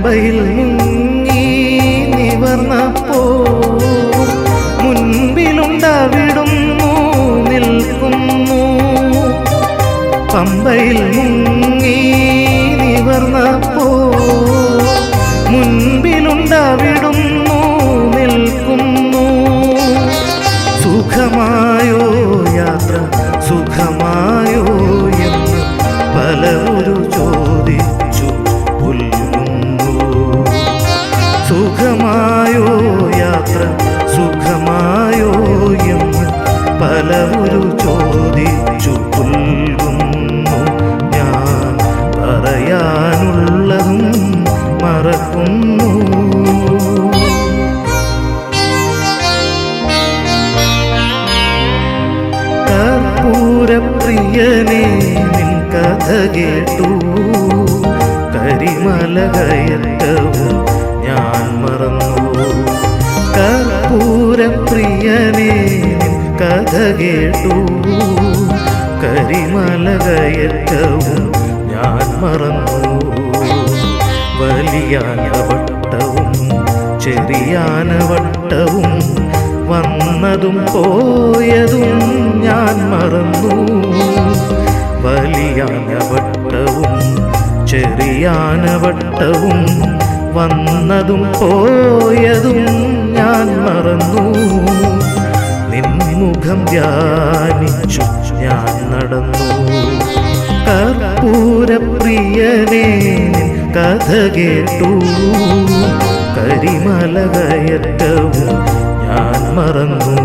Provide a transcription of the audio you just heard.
പമ്പയിൽ മുങ്ങി നിവർന്നപ്പോ മുൻപിലുണ്ടവിടുന്നു നിൽക്കുന്നു. പമ്പയിൽ മുങ്ങി നിവർന്നപ്പോ മുൻപിലുണ്ടവിടുന്നു നിൽക്കുന്നു. സുഖമായോ യാത്ര സുഖമായോ എന്ന് പലവരു ചോദിച്ചു പുൽകുന്നു. സുഖമായോ യാത്ര സുഖമായോ എന്ന് പലവരു ചോദിച്ചു പുൽകുന്നു. ഞാൻ പറയാനുള്ളതും മറക്കുന്നു. കർപ്പൂരപ്രിയനേ നിൻ കഥ കേട്ടു. കരിമല കയറ്റവും ഞാൻ മറന്നു. കർപ്പൂരപ്രിയനേ നിൻ കഥ കേട്ടു. കരിമല കയറ്റവും ഞാൻ മറന്നു. വലിയാനവട്ടവും ചെറിയാനവട്ടവും വന്നതും പോയതും ഞാൻ മറന്നു. വലിയാനവട്ടവും ചെറിയാനവട്ടവും വന്നതും പോയതും ഞാൻ മറന്നു. നിൻമുഖം ധ്യാനിച്ചു ഞാൻ നടന്നു. കർപ്പൂരപ്രിയനേ നിൻ കഥ കേട്ടു. കരിമല കയറ്റവും ഞാൻ മറന്നു.